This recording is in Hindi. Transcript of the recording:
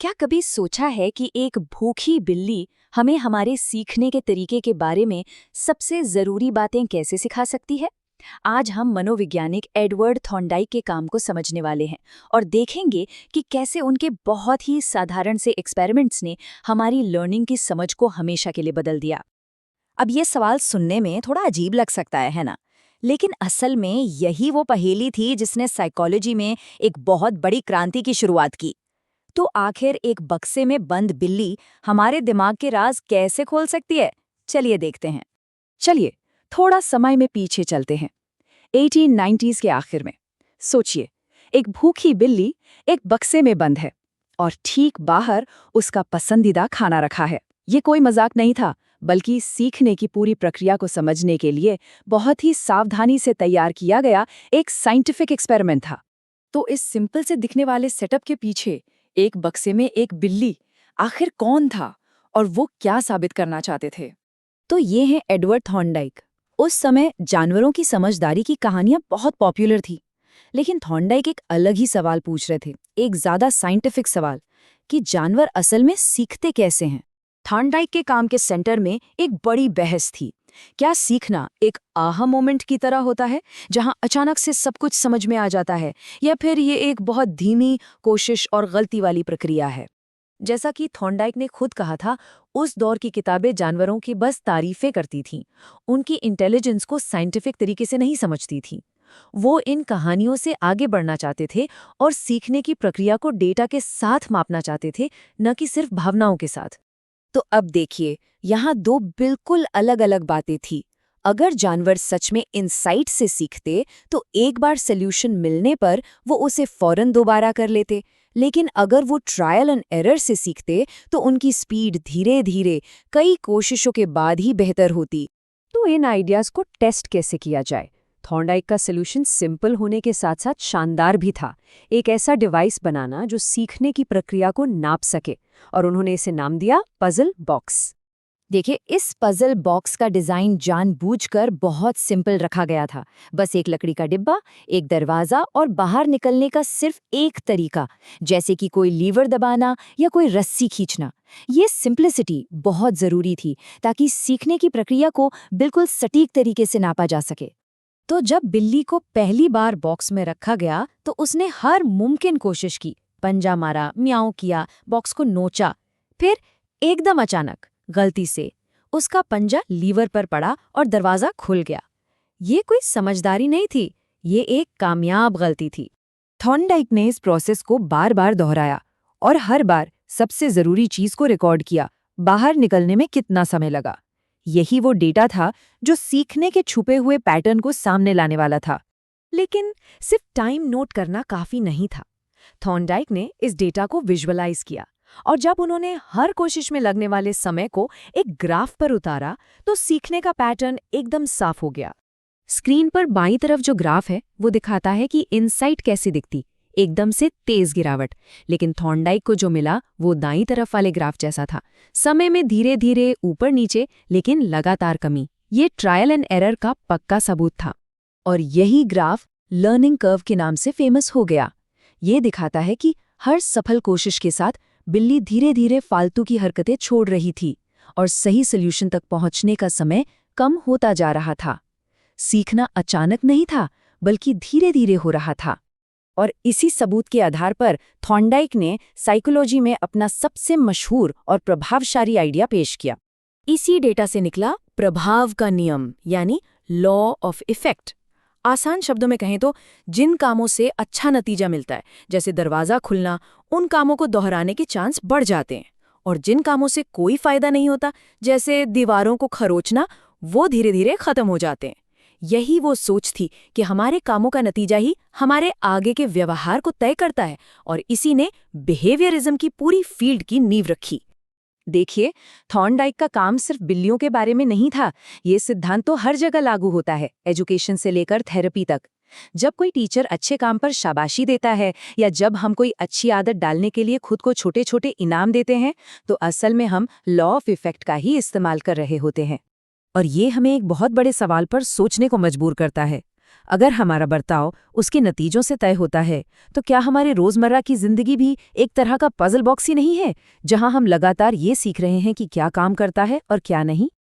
क्या कभी सोचा है कि एक भूखी बिल्ली हमें हमारे सीखने के तरीके के बारे में सबसे जरूरी बातें कैसे सिखा सकती है? आज हम मनोवैज्ञानिक एडवर्ड थॉर्नडाइक के काम को समझने वाले हैं और देखेंगे कि कैसे उनके बहुत ही साधारण से एक्सपेरिमेंट्स ने हमारी लर्निंग की समझ को हमेशा के लिए बदल दिया। अब ये सवाल सुनने में थोड़ा अजीब लग सकता है ना? लेकिन असल में यही वो पहेली थी जिसने साइकोलॉजी में एक बहुत बड़ी क्रांति की शुरुआत की। तो आखिर एक बक्से में बंद बिल्ली हमारे दिमाग के राज कैसे खोल सकती है? चलिए देखते हैं। चलिए थोड़ा समय में पीछे चलते हैं, 1890s के आखिर में। सोचिए, एक भूखी बिल्ली एक बक्से में बंद है और ठीक बाहर उसका पसंदीदा खाना रखा है। ये कोई मजाक नहीं था, बल्कि सीखने की पूरी प्रक्रिया को समझने के लिए बहुत ही सावधानी से तैयार किया गया एक साइंटिफिक एक्सपेरिमेंट था। तो इस सिंपल से दिखने वाले सेटअप के पीछे एक बक्से में एक बिल्ली आखिर कौन था और वो क्या साबित करना चाहते थे? तो ये हैं एडवर्ड थॉर्नडाइक। उस समय जानवरों की समझदारी की कहानियां बहुत पॉपुलर थी, लेकिन थॉर्नडाइक एक अलग ही सवाल पूछ रहे थे, एक ज्यादा साइंटिफिक सवाल कि जानवर असल में सीखते कैसे हैं। थॉर्नडाइक के काम के सेंटर में एक बड़ी बहस थी। क्या सीखना एक आहा मोमेंट की तरह होता है, जहां अचानक से सब कुछ समझ में आ जाता है, या फिर ये एक बहुत धीमी कोशिश और गलती वाली प्रक्रिया है? जैसा कि थॉर्नडाइक ने खुद कहा था, उस दौर की किताबें जानवरों की बस तारीफें करती थीं, उनकी इंटेलिजेंस को साइंटिफिक तरीके से नहीं समझती थीं। वो इन कहानियों से आगे बढ़ना चाहते थे और सीखने की प्रक्रिया को डेटा के साथ मापना चाहते थे, न कि सिर्फ भावनाओं के साथ। तो अब देखिए, यहाँ दो बिल्कुल अलग अलग बातें थी। अगर जानवर सच में इनसाइट से सीखते तो एक बार सॉल्यूशन मिलने पर वो उसे फौरन दोबारा कर लेते, लेकिन अगर वो ट्रायल एंड एरर से सीखते तो उनकी स्पीड धीरे धीरे कई कोशिशों के बाद ही बेहतर होती। तो इन आइडियाज को टेस्ट कैसे किया जाए? थॉर्नडाइक का सॉल्यूशन सिंपल होने के साथ साथ शानदार भी था। एक ऐसा डिवाइस बनाना जो सीखने की प्रक्रिया को नाप सके, और उन्होंने इसे नाम दिया पजल बॉक्स। देखिए, इस पजल बॉक्स का डिजाइन जानबूझकर बहुत सिंपल रखा गया था। बस एक लकड़ी का डिब्बा, एक दरवाजा और बाहर निकलने का सिर्फ एक तरीका, जैसे कि कोई लीवर दबाना या कोई रस्सी खींचना। ये सिंप्लिसिटी बहुत जरूरी थी ताकि सीखने की प्रक्रिया को बिल्कुल सटीक तरीके से नापा जा सके। तो जब बिल्ली को पहली बार बॉक्स में रखा गया तो उसने हर मुमकिन कोशिश की, पंजा मारा, म्याऊं किया, बॉक्स को नोचा। फिर एकदम अचानक गलती से उसका पंजा लीवर पर पड़ा और दरवाजा खुल गया। ये कोई समझदारी नहीं थी, ये एक कामयाब गलती थी। थॉर्नडाइक ने इस प्रोसेस को बार बार दोहराया और हर बार सबसे जरूरी चीज को रिकॉर्ड किया, बाहर निकलने में कितना समय लगा। यही वो डेटा था जो सीखने के छुपे हुए पैटर्न को सामने लाने वाला था। लेकिन सिर्फ टाइम नोट करना काफी नहीं था। थॉर्नडाइक ने इस डेटा को विजुअलाइज किया, और जब उन्होंने हर कोशिश में लगने वाले समय को एक ग्राफ पर उतारा तो सीखने का पैटर्न एकदम साफ हो गया। स्क्रीन पर बाईं तरफ जो ग्राफ है वो दिखाता है कि इनसाइट कैसी दिखती, एकदम से तेज गिरावट। लेकिन थॉर्नडाइक को जो मिला वो दाईं तरफ वाले ग्राफ जैसा था, समय में धीरे धीरे ऊपर नीचे, लेकिन लगातार कमी। ये ट्रायल एंड एरर का पक्का सबूत था। और यही ग्राफ लर्निंग कर्व के नाम से फेमस हो गया। ये दिखाता है कि हर सफल कोशिश के साथ बिल्ली धीरे धीरे फालतू की हरकतें छोड़ रही थी और सही सॉल्यूशन तक पहुंचने का समय कम होता जा रहा था। सीखना अचानक नहीं था, बल्कि धीरे धीरे हो रहा था। और इसी सबूत के आधार पर थॉर्नडाइक ने साइकोलॉजी में अपना सबसे मशहूर और प्रभावशाली आइडिया पेश किया। इसी डेटा से निकला प्रभाव का नियम, यानी लॉ ऑफ इफेक्ट। आसान शब्दों में कहें तो जिन कामों से अच्छा नतीजा मिलता है, जैसे दरवाजा खुलना, उन कामों को दोहराने के चांस बढ़ जाते हैं, और जिन कामों से कोई फायदा नहीं होता, जैसे दीवारों को खरोचना, वो धीरे धीरे खत्म हो जाते हैं। यही वो सोच थी कि हमारे कामों का नतीजा ही हमारे आगे के व्यवहार को तय करता है, और इसी ने बिहेवियरिज्म की पूरी फील्ड की नींव रखी। देखिए, थॉर्नडाइक का काम सिर्फ बिल्लियों के बारे में नहीं था। ये सिद्धांत तो हर जगह लागू होता है, एजुकेशन से लेकर थेरेपी तक। जब कोई टीचर अच्छे काम पर शाबाशी देता है, या जब हम कोई अच्छी आदत डालने के लिए खुद को छोटे छोटे इनाम देते हैं, तो असल में हम लॉ ऑफ इफेक्ट का ही इस्तेमाल कर रहे होते हैं। और ये हमें एक बहुत बड़े सवाल पर सोचने को मजबूर करता है। अगर हमारा बर्ताव उसके नतीजों से तय होता है, तो क्या हमारे रोजमर्रा की जिंदगी भी एक तरह का पजल बॉक्स ही नहीं है, जहां हम लगातार ये सीख रहे हैं कि क्या काम करता है और क्या नहीं?